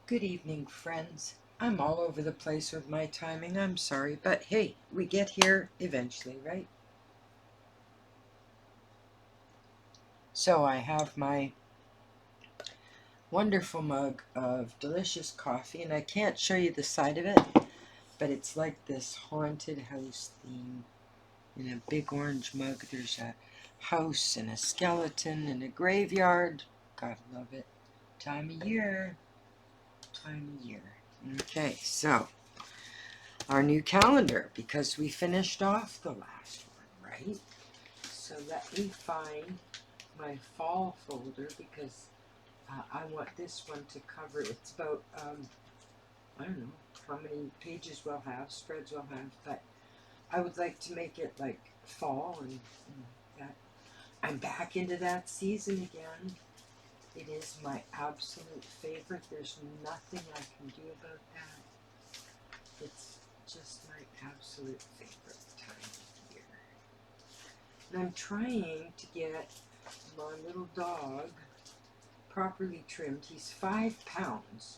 Good evening, friends. I'm all over the place with my timing. I'm sorry, but hey, we get here eventually, right? So I have my wonderful mug of delicious coffee, and I can't show you the side of it, but it's like this haunted house theme. In a big orange mug, there's a house and a skeleton and a graveyard. Gotta love it. Time of year. Time of year. Okay, so our new calendar, because we finished off the last one, right? So let me find my fall folder, because I want this one to cover, it's about, I don't know how many pages we'll have, spreads we'll have, but I would like to make it like fall, and that I'm back into that season again. It is my absolute favorite. There's nothing I can do about that. It's just my absolute favorite time of year. And I'm trying to get my little dog properly trimmed. He's 5 pounds,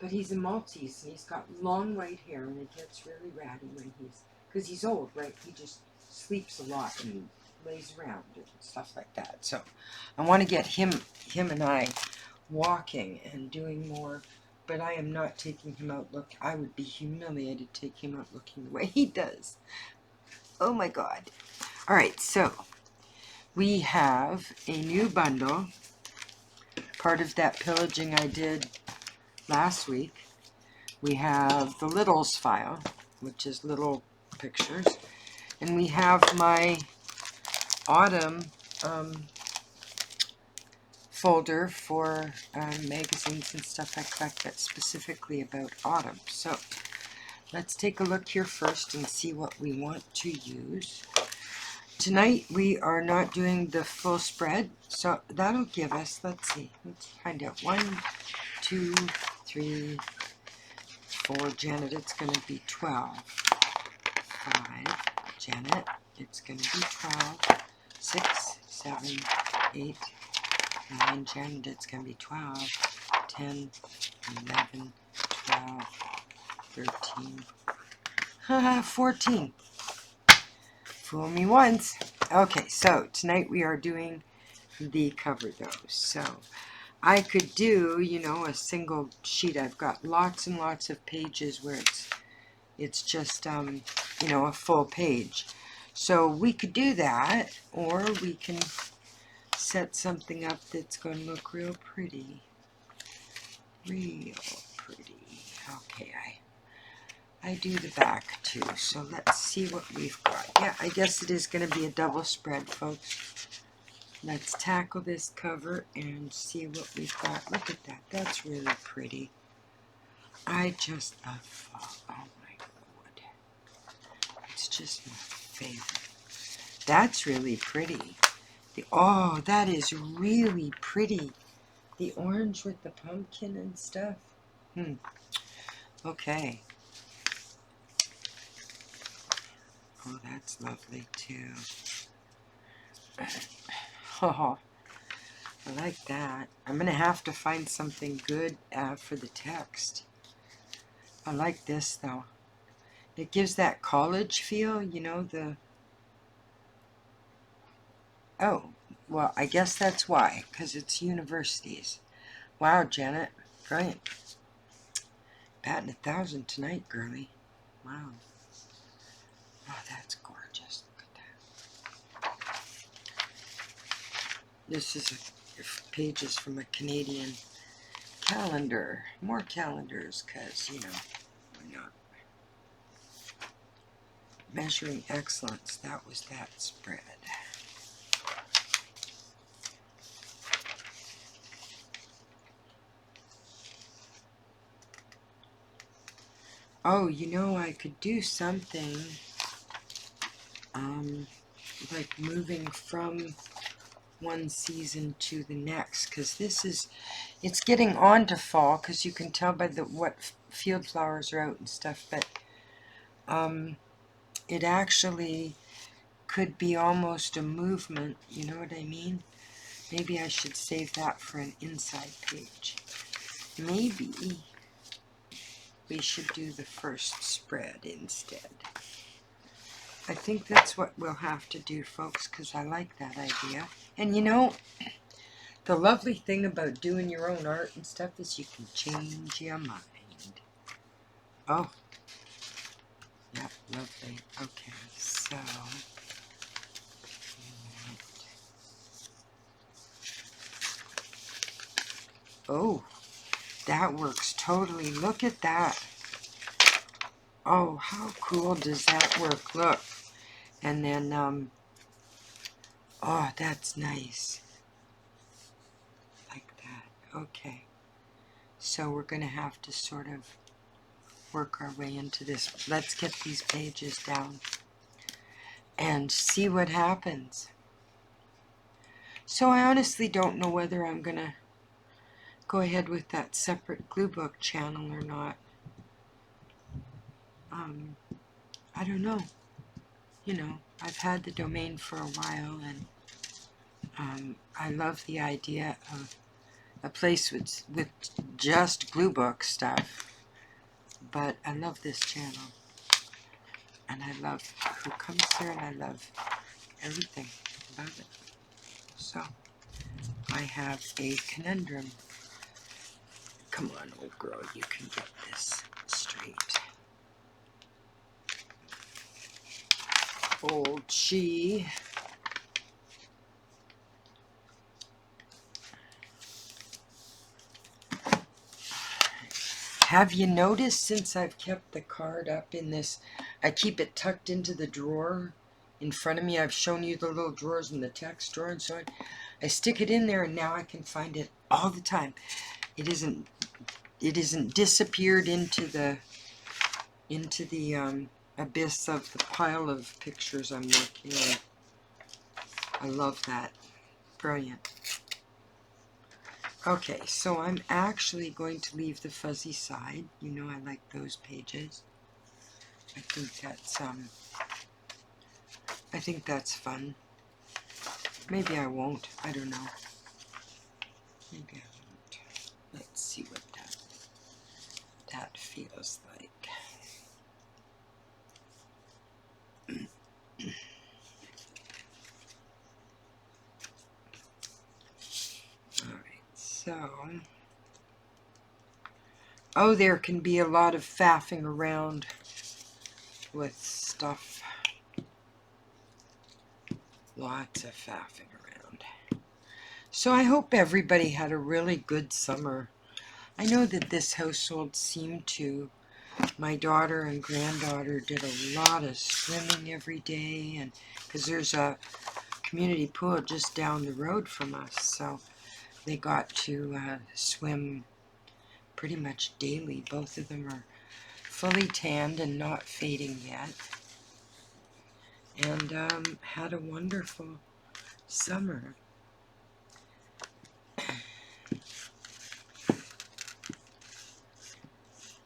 but he's a Maltese and he's got long white hair, and it gets really ratty when because he's old, right? He just sleeps a lot and lays around and stuff like that. So I want to get him and I walking and doing more, but I am not taking him out. Look, I would be humiliated to take him out looking the way he does. Oh my God. All right, so we have a new bundle, part of that pillaging I did last week. We have the Littles file, which is little pictures, and we have my autumn folder for magazines and stuff I collect that's specifically about autumn. So let's take a look here first and see what we want to use. Tonight we are not doing the full spread, so that'll give us, let's see, let's find out. 1, 2, 3, 4, Janet, it's going to be 12. 5, Janet, it's going to be 12. 6, 7, 8, 9, Janet, it's going to be 12. 10, 11, 12, 13, 14. Fool me once. Okay, so tonight we are doing the cover though. So I could do, a single sheet. I've got lots and lots of pages where it's just, a full page. So we could do that, or we can set something up that's going to look real pretty. Real pretty. Okay, I do the back too, so let's see what we've got. Yeah, I guess it is going to be a double spread, folks. Let's tackle this cover and see what we've got. Look at that. That's really pretty. I just love fall. Oh my God. It's just my favorite. That's really pretty. Oh, that is really pretty. The orange with the pumpkin and stuff. Okay. Oh, that's lovely too. Oh, I like that. I'm going to have to find something good for the text. I like this though. It gives that college feel, Oh, well, I guess that's why, because it's universities. Wow, Janet. Brilliant. Batting 1,000 tonight, girlie. Wow. Oh, that's gorgeous. Look at that. This is pages from a Canadian calendar. More calendars, because, why not? Measuring excellence. That was that spread. Oh, I could do something like moving from one season to the next, because it's getting on to fall, because you can tell by what field flowers are out and stuff, but it actually could be almost a movement, you know what I mean? Maybe I should save that for an inside page. Maybe we should do the first spread instead. I think that's what we'll have to do, folks, because I like that idea. And you know, the lovely thing about doing your own art and stuff is you can change your mind. Oh, yeah, lovely. Okay, so... Oh, that works totally. Look at that. Oh, how cool does that work? Look. And then, oh, that's nice. Like that. Okay. So we're going to have to sort of work our way into this. Let's get these pages down and see what happens. So I honestly don't know whether I'm going to go ahead with that separate Gluebook channel or not. I don't know. You know, I've had the domain for a while, and I love the idea of a place with just Gluebook stuff. But I love this channel, and I love who comes here, and I love everything about it. So I have a conundrum. Come on, old girl, you can get this straight. Old she. Have you noticed since I've kept the card up in this, I keep it tucked into the drawer in front of me. I've shown you the little drawers in the text drawer and so on. I stick it in there and now I can find it all the time. It isn't disappeared into the abyss of the pile of pictures I'm working on. I love that. Brilliant. Okay, so I'm actually going to leave the fuzzy side. You know I like those pages. I think that's fun. Maybe I won't. I don't know. Maybe I won't. Let's see what that feels like. Alright, so... Oh, there can be a lot of faffing around with stuff. Lots of faffing around. So I hope everybody had a really good summer. I know that this household seemed to. My daughter and granddaughter did a lot of swimming every day, and because there's a community pool just down the road from us, so they got to swim pretty much daily. Both of them are fully tanned and not fading yet, and had a wonderful summer.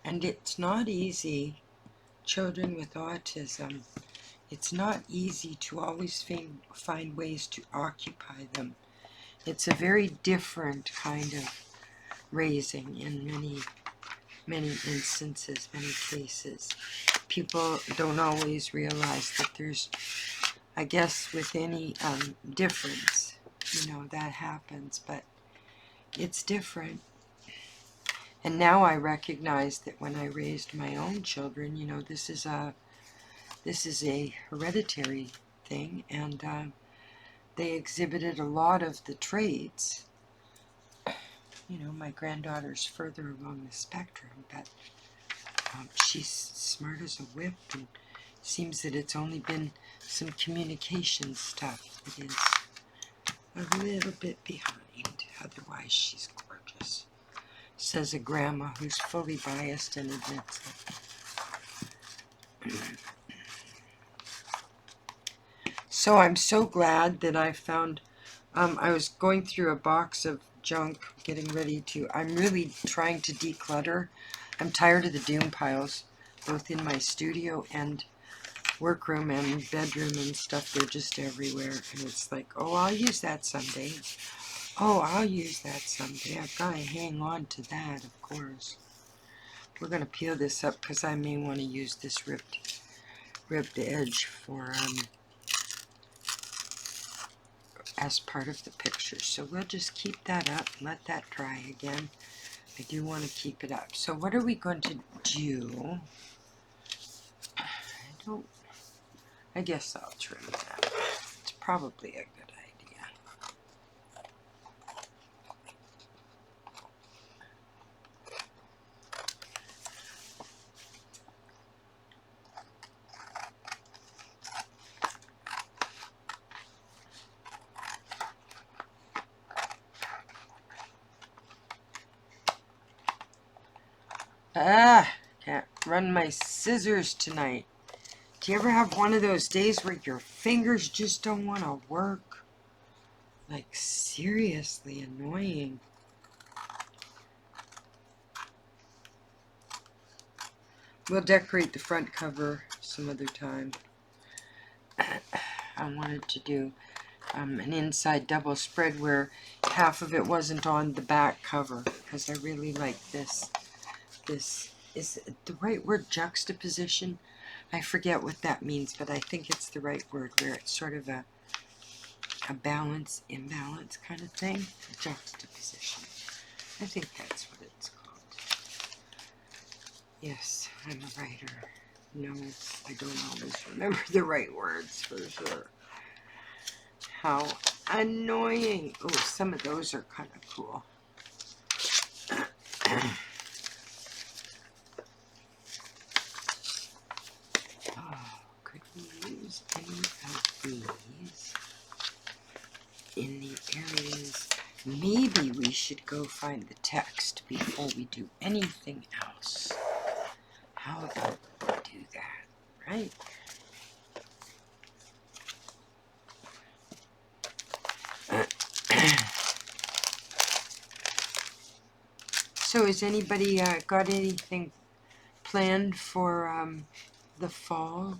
And it's not easy, children with autism, it's not easy to always find ways to occupy them. It's a very different kind of raising in many instances, many cases. People don't always realize that there's, I guess with any difference, you know, that happens, but it's different. And now I recognize that when I raised my own children, you know, this is a hereditary thing, and they exhibited a lot of the traits. You know, my granddaughter's further along the spectrum, but she's smart as a whip, and seems that it's only been some communication stuff that is a little bit behind. Otherwise, she's gorgeous. Says a grandma who's fully biased and admits it. So I'm so glad that I found, I was going through a box of junk, getting ready to, I'm really trying to declutter. I'm tired of the doom piles, both in my studio and workroom and bedroom and stuff. They're just everywhere, and it's like, oh, I'll use that someday. Oh, I'll use that someday. I've got to hang on to that, of course. We're going to peel this up because I may want to use this ribbed edge for as part of the picture. So we'll just keep that up, let that dry again. I do want to keep it up. So what are we going to do? I guess I'll trim that. It's probably a good idea. Can't run my scissors tonight. Do you ever have one of those days where your fingers just don't want to work? Like, seriously annoying. We'll decorate the front cover some other time. I wanted to do an inside double spread where half of it wasn't on the back cover because I really like this. This is the right word, juxtaposition. I forget what that means, but I think it's the right word, where it's sort of a balance, imbalance kind of thing. Juxtaposition. I think that's what it's called. Yes, I'm a writer. No, I don't always remember the right words for sure. How annoying. Oh, some of those are kind of cool. Could we use any of these in the areas? Maybe we should go find the text before we do anything else. How about we do that, right? So has anybody got anything planned for the fall?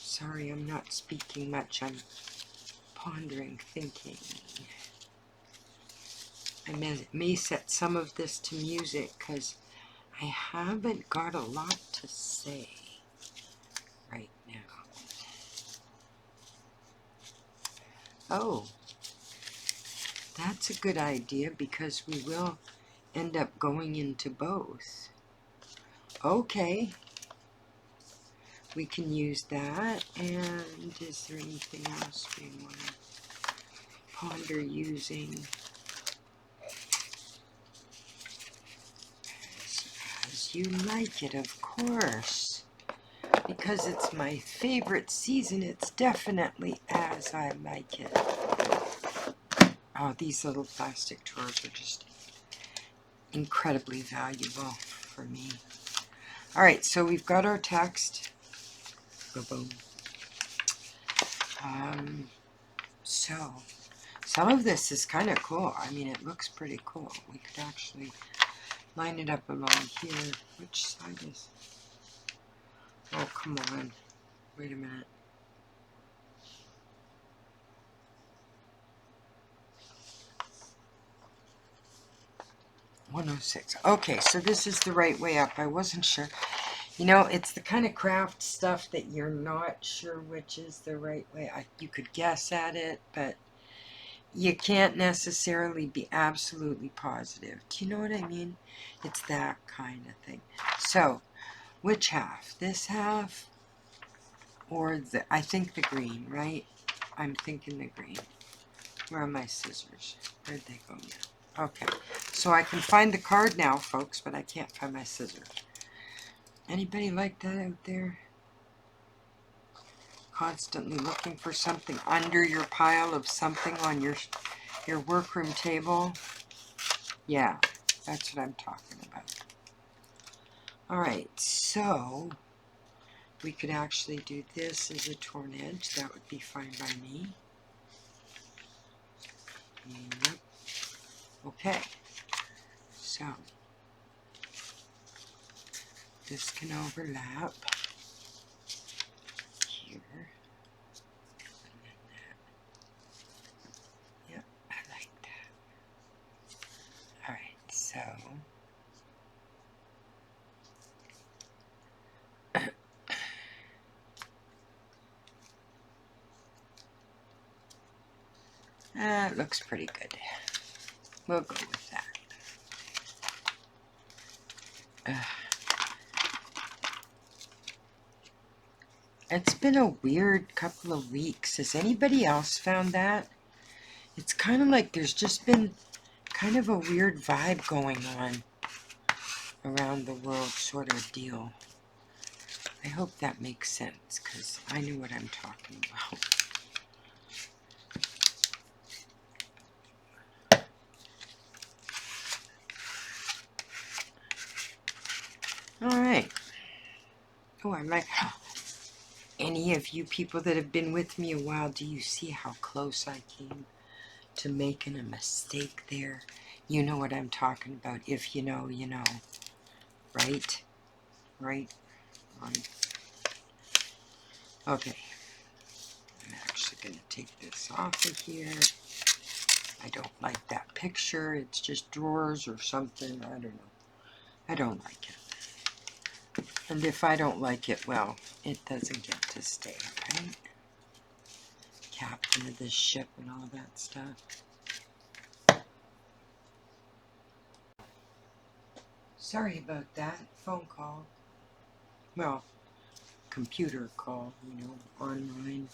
Sorry, I'm not speaking much. I'm pondering, thinking. I may set some of this to music because I haven't got a lot to say right now. Oh, that's a good idea because we will end up going into both. Okay. We can use that. And is there anything else we want to ponder using? As you like it, of course. Because it's my favorite season, it's definitely as I like it. Oh, these little plastic drawers are just incredibly valuable for me. Alright, so we've got our text. Boom. So, some of this is kind of cool. I mean, it looks pretty cool. We could actually line it up along here. Which side is... Oh, come on. Wait a minute. $106. Okay, so this is the right way up. I wasn't sure. You know, it's the kind of craft stuff that you're not sure which is the right way. You could guess at it, but you can't necessarily be absolutely positive. Do you know what I mean? It's that kind of thing. So, which half? This half? Or I think the green, right? I'm thinking the green. Where are my scissors? Where'd they go now? Okay. So I can find the card now, folks, but I can't find my scissors. Anybody like that out there? Constantly looking for something under your pile of something on your workroom table? Yeah, that's what I'm talking about. Alright, so we could actually do this as a torn edge. That would be fine by me. Yep. Okay, so this can overlap here. It looks pretty good. We'll go with that. It's been a weird couple of weeks. Has anybody else found that? It's kind of like there's just been kind of a weird vibe going on around the world, sort of deal. I hope that makes sense, because I know what I'm talking about. Alright. Oh, I like... Any of you people that have been with me a while, do you see how close I came to making a mistake there? You know what I'm talking about. If you know, you know. Right? Right? Right. Okay. I'm actually going to take this off of here. I don't like that picture. It's just drawers or something. I don't know. I don't like it. And if I don't like it, well, it doesn't get to stay, right? Captain of this ship and all that stuff. Sorry about that. Phone call. Well, computer call, you know, online.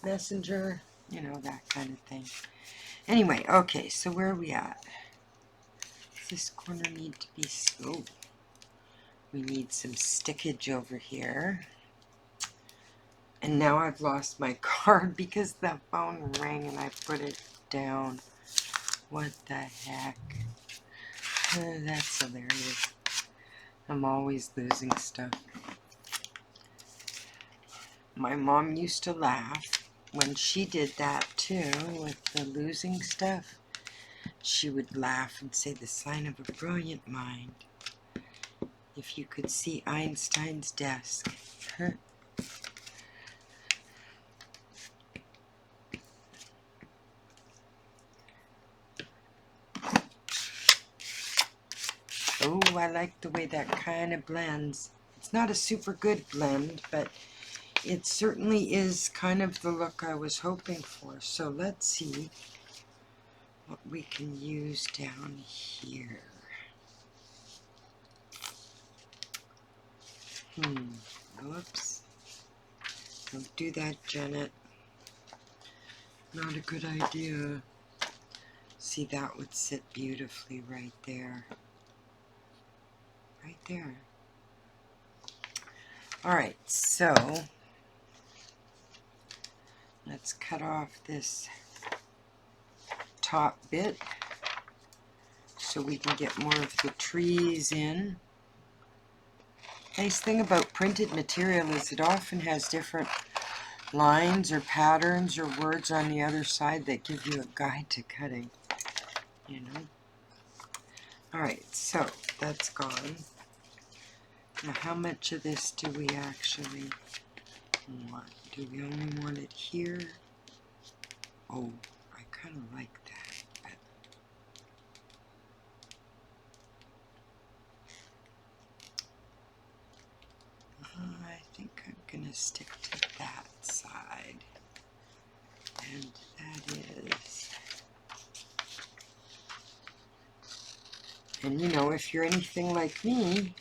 Messenger, you know, that kind of thing. Anyway, okay, so where are we at? Does this corner need to be... Oh, we need some stickage over here. And now I've lost my card because the phone rang and I put it down. What the heck? That's hilarious. I'm always losing stuff. My mom used to laugh when she did that too, with the losing stuff. She would laugh and say, the sign of a brilliant mind. If you could see Einstein's desk. Oh, I like the way that kind of blends. It's not a super good blend, but it certainly is kind of the look I was hoping for. So let's see what we can use down here. Whoops. Don't do that, Janet. Not a good idea. See, that would sit beautifully right there. Right there. Alright, so let's cut off this top bit so we can get more of the trees in. Nice thing about printed material is it often has different lines or patterns or words on the other side that give you a guide to cutting, you know. Alright, so that's gone. Now how much of this do we actually want? Do we only want it here? Oh, I kind of like that. But I think I'm going to stick to that side. And that is... And you know, if you're anything like me,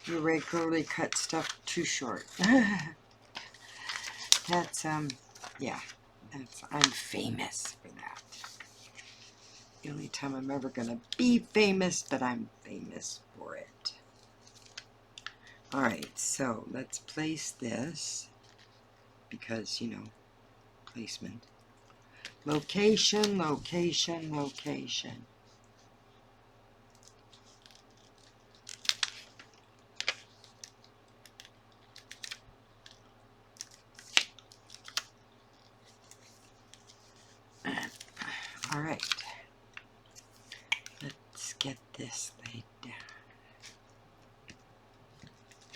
you regularly cut stuff too short. That's, yeah, I'm famous for that. The only time I'm ever gonna be famous, but I'm famous for it. Alright, so let's place this, because, you know, placement. Location, location, location. Alright, let's get this laid down.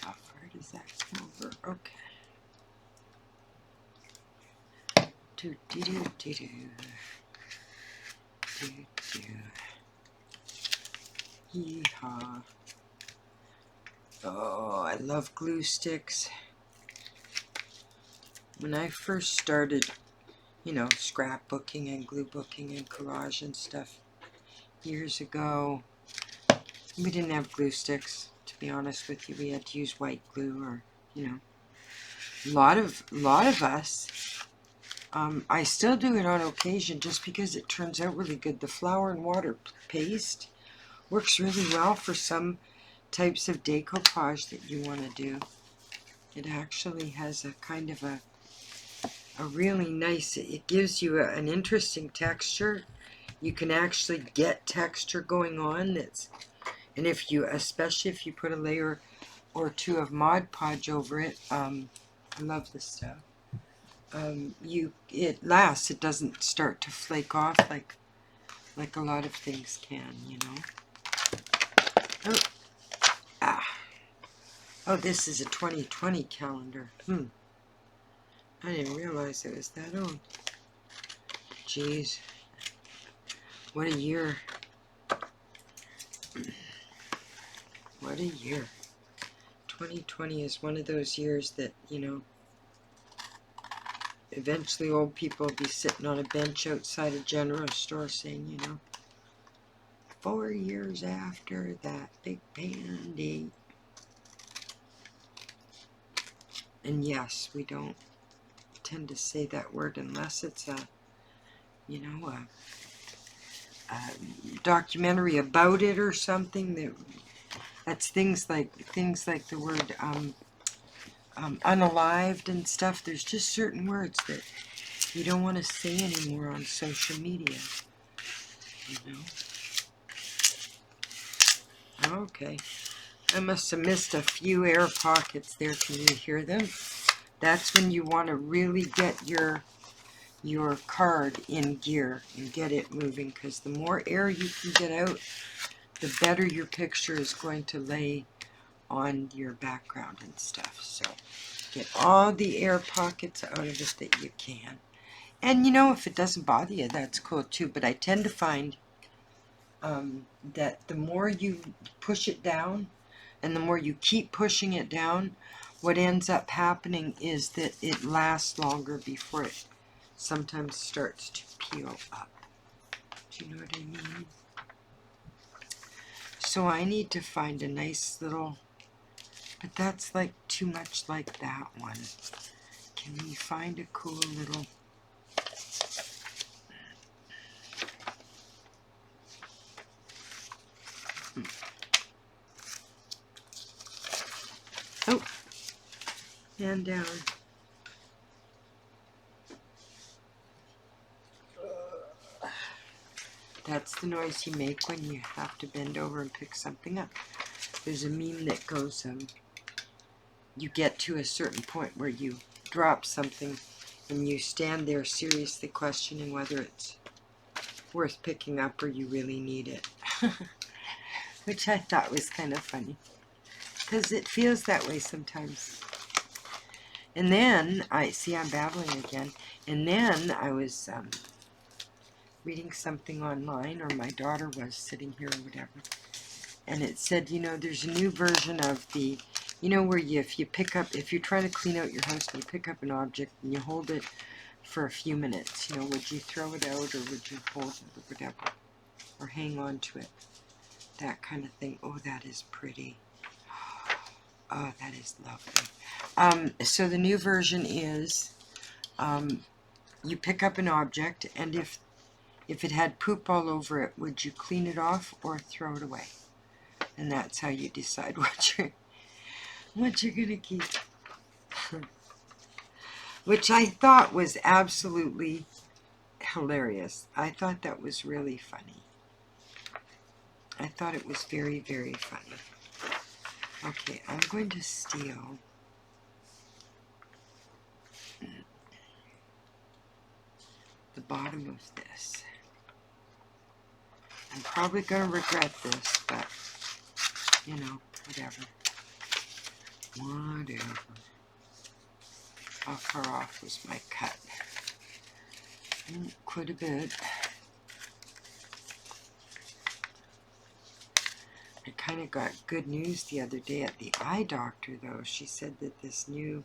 How far does that come over? Okay. Do do do do do do do. Yeehaw. Oh, I love glue sticks. When I first started you know, scrapbooking and glue booking and collage and stuff years ago. We didn't have glue sticks, to be honest with you. We had to use white glue, or, you know, a lot of us. I still do it on occasion just because it turns out really good. The flour and water paste works really well for some types of decoupage that you want to do. It actually has a kind of a really nice, it gives you an interesting texture. You can actually get texture going on that's, and if you, especially if you put a layer or two of Mod Podge over it, I love this stuff. It lasts. It doesn't start to flake off like a lot of things can, you know. Oh, this is a 2020 calendar. I didn't realize it was that old. Jeez, what a year! What a year! 2020 is one of those years that, you know, eventually old people will be sitting on a bench outside a general store saying, you know, 4 years after that big Band-Aid. And yes, we don't tend to say that word unless it's a, you know, a documentary about it or something. That's things like the word unalived and stuff. There's just certain words that you don't want to say anymore on social media, you know. Okay, I must have missed a few air pockets there. Can you hear them? That's when you want to really get your card in gear and get it moving, because the more air you can get out, the better your picture is going to lay on your background and stuff. So get all the air pockets out of it that you can. And you know, if it doesn't bother you, that's cool too. But I tend to find that the more you push it down and the more you keep pushing it down, what ends up happening is that it lasts longer before it sometimes starts to peel up. Do you know what I mean? So I need to find a nice little, but that's like too much like that one. Can we find a cool little, oh, and down. That's the noise you make when you have to bend over and pick something up. There's a meme that goes, you get to a certain point where you drop something and you stand there seriously questioning whether it's worth picking up or you really need it. Which I thought was kind of funny, because it feels that way sometimes. And then, I'm babbling again, and then I was reading something online, or my daughter was sitting here or whatever, and it said, you know, there's a new version of the, you know, where if you're trying to clean out your house and you pick up an object and you hold it for a few minutes, you know, would you throw it out or would you hold it or whatever, or hang on to it, that kind of thing. Oh, that is pretty. Oh, that is lovely. So the new version is, you pick up an object, and if it had poop all over it, would you clean it off or throw it away? And that's how you decide what you're gonna keep. Which I thought was absolutely hilarious. I thought that was really funny. I thought it was very, very funny. Okay, I'm going to steal the bottom of this. I'm probably going to regret this, but, you know, whatever. Whatever. How far off was my cut? Quite a bit. I kind of got good news the other day at the eye doctor, though. She said that this new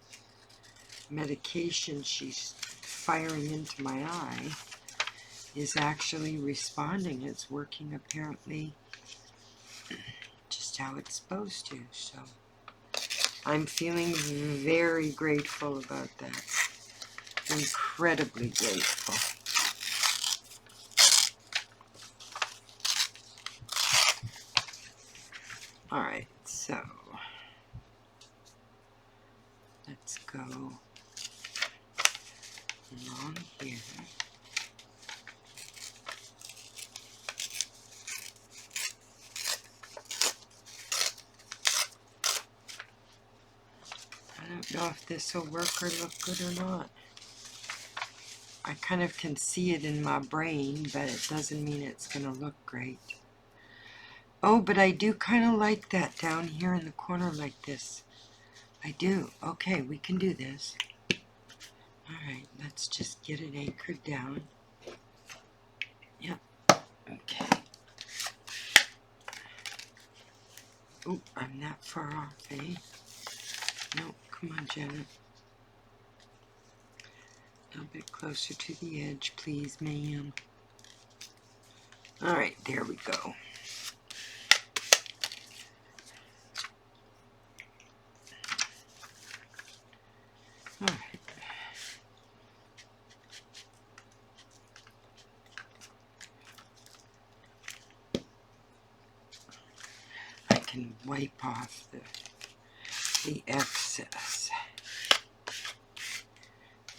medication she's firing into my eye is actually responding. It's working apparently just how it's supposed to. So I'm feeling very grateful about that. Incredibly grateful. Alright, so let's go along here. I don't know if this will work or look good or not. I kind of can see it in my brain, but it doesn't mean it's going to look great. Oh, but I do kind of like that down here in the corner like this. I do. Okay, we can do this. Alright, let's just get it anchored down. Yep. Okay. Oh, I'm that far off, eh? No, come on, Janet. A little bit closer to the edge, please, ma'am. Alright, there we go. Alright. I can wipe off the excess.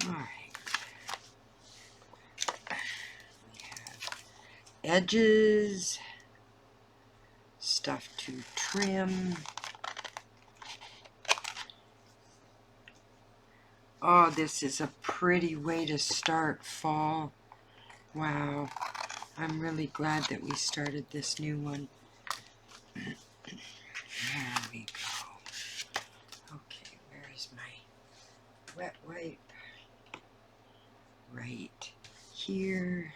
Alright. We have edges, stuff to trim. Oh, this is a pretty way to start fall. Wow. I'm really glad that we started this new one. There we go. Okay, where is my wet wipe? Right here.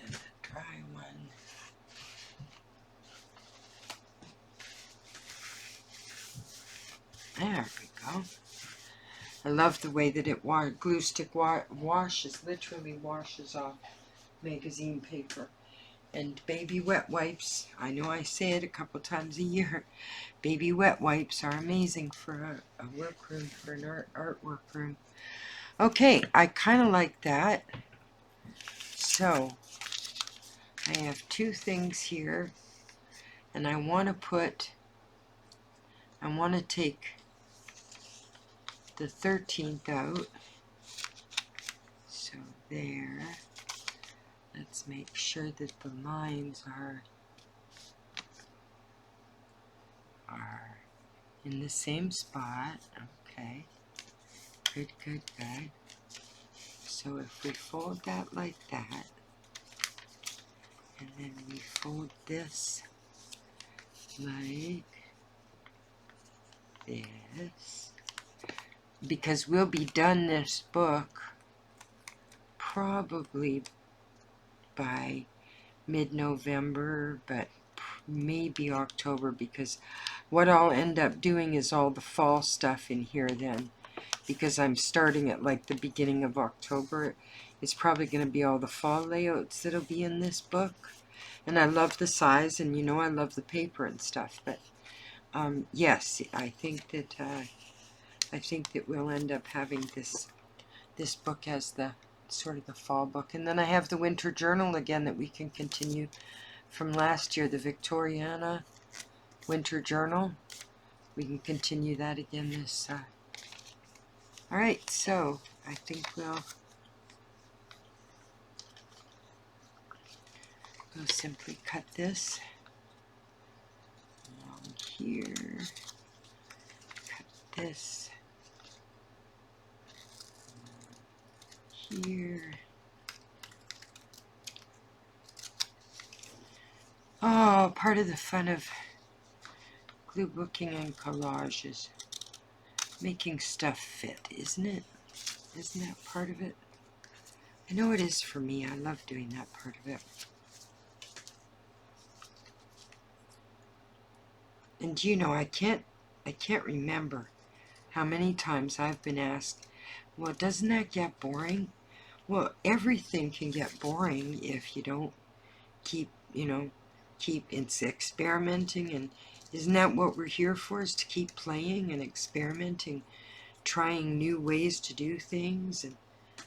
And a dry one. There we go. I love the way that it glue stick washes, literally washes off magazine paper. And baby wet wipes, I know I say it a couple times a year, baby wet wipes are amazing for a workroom, for an art workroom. Okay, I kind of like that. So, I have two things here, and I want to take the 13th out. So there. Let's make sure that the lines are in the same spot. Okay. Good, good, good. So if we fold that like that, and then we fold this like this, because we'll be done this book probably by mid-November, but maybe October, because what I'll end up doing is all the fall stuff in here then, because I'm starting at like the beginning of October. It's probably going to be all the fall layouts that'll be in this book. And I love the size, and you know I love the paper and stuff, but yes, I think that we'll end up having this book as the sort of the fall book. And then I have the winter journal again that we can continue from last year, the Victoriana winter journal. We can continue that again this alright, so I think we'll simply cut this along here, cut this here. Oh, part of the fun of glue booking and collage is making stuff fit, isn't it? Isn't that part of it? I know it is for me. I love doing that part of it. And you know, I can't remember how many times I've been asked, well, doesn't that get boring? Well, everything can get boring if you don't keep, keep experimenting. And isn't that what we're here for, is to keep playing and experimenting, trying new ways to do things and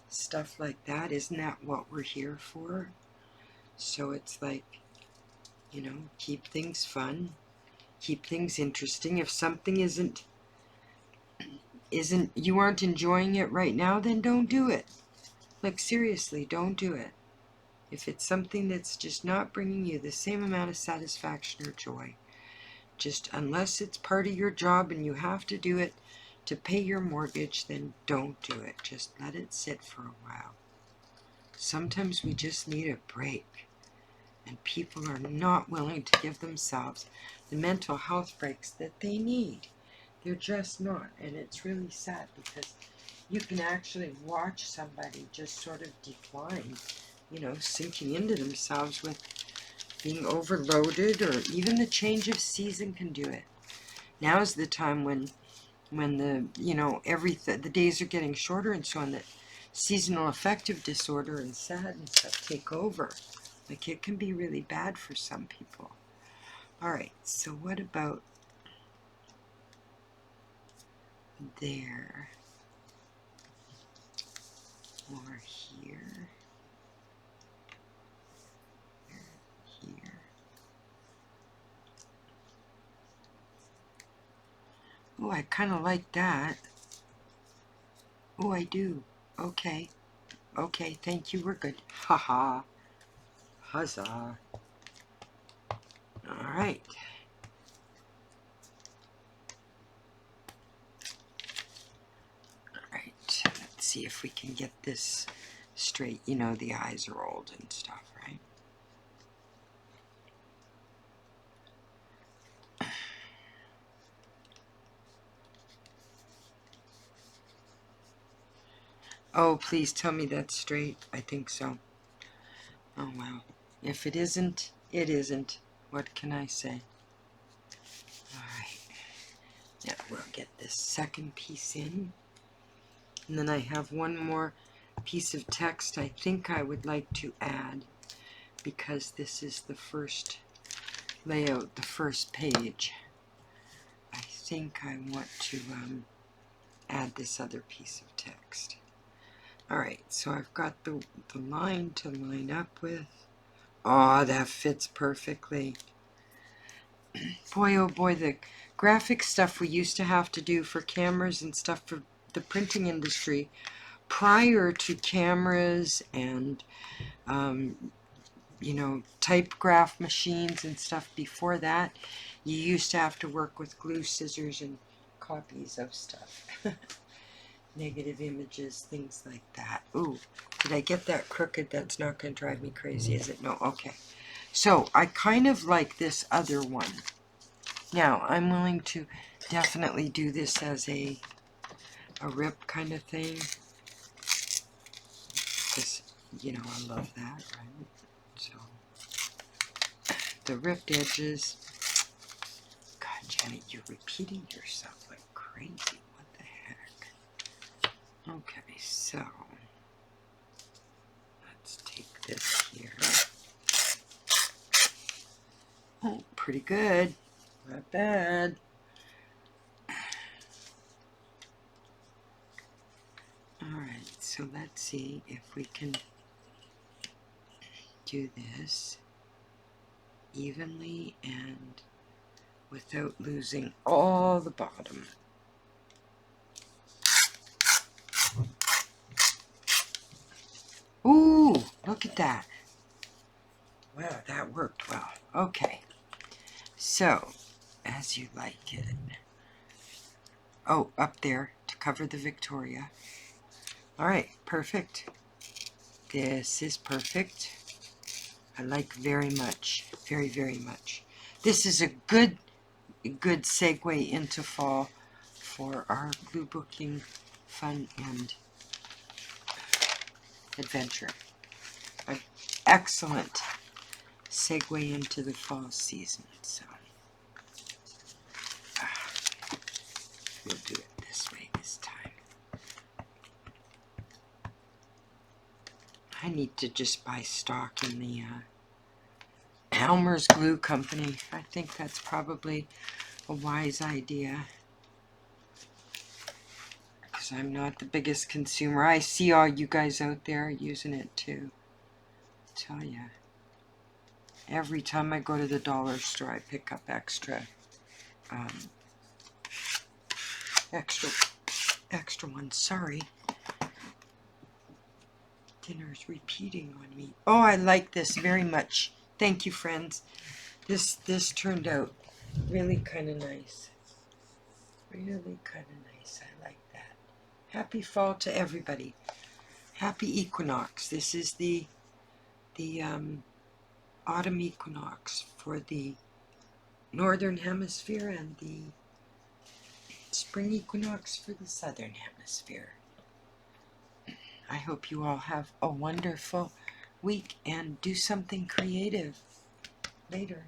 stuff like that? Isn't that what we're here for? So it's like, keep things fun, keep things interesting. If something isn't you aren't enjoying it right now, then don't do it. Like, seriously, don't do it. If it's something that's just not bringing you the same amount of satisfaction or joy, just unless it's part of your job and you have to do it to pay your mortgage, then don't do it. Just let it sit for a while. Sometimes we just need a break, and people are not willing to give themselves the mental health breaks that they need. They're just not, and it's really sad, because you can actually watch somebody just sort of decline, sinking into themselves with being overloaded, or even the change of season can do it. Now is the time when the, the days are getting shorter and so on, that seasonal affective disorder and SAD and stuff take over. Like, it can be really bad for some people. Alright, so what about there? Or here? Here. Oh, I kind of like that. Oh, I do. Okay. Okay, thank you, we're good. Haha. Huzzah. Alright. Alright, let's see if we can get this straight. You know, the eyes are old and stuff, right? Oh, please tell me that's straight. I think so. Oh, wow. If it isn't, it isn't. What can I say? Alright. Now we'll get this second piece in. And then I have one more piece of text I think I would like to add, because this is the first layout, the first page. I think I want to add this other piece of text. Alright, so I've got the line to line up with. Oh, that fits perfectly. Boy, oh boy, the graphic stuff we used to have to do for cameras and stuff for the printing industry prior to cameras and, typograph machines and stuff before that, you used to have to work with glue, scissors, and copies of stuff. Negative images, things like that. Ooh, did I get that crooked? That's not going to drive me crazy, is it? No, okay. So, I kind of like this other one. Now, I'm willing to definitely do this as a rip kind of thing. Because, I love that, right? So, the ripped edges. God, Janet, you're repeating yourself like crazy. What the heck? Okay, so let's take this here. Oh, pretty good. Not bad. Alright, so let's see if we can do this evenly and without losing all the bottom. Ooh, look at that. Wow, that worked well. Okay, so as you like it. Oh, up there to cover the Victoria. Alright, perfect. This is perfect. I like very much. Very, very much. This is a good segue into fall for our glue booking fun and adventure. An excellent segue into the fall season. So, need to just buy stock in the Elmer's Glue Company. I think that's probably a wise idea, because I'm not the biggest consumer. I see all you guys out there using it too. I tell ya, every time I go to the dollar store, I pick up extra ones. Sorry, dinner's repeating on me. Oh, I like this very much. Thank you, friends. This turned out really kind of nice. Really kind of nice. I like that. Happy fall to everybody. Happy equinox. This is the autumn equinox for the northern hemisphere and the spring equinox for the southern hemisphere. I hope you all have a wonderful week and do something creative later.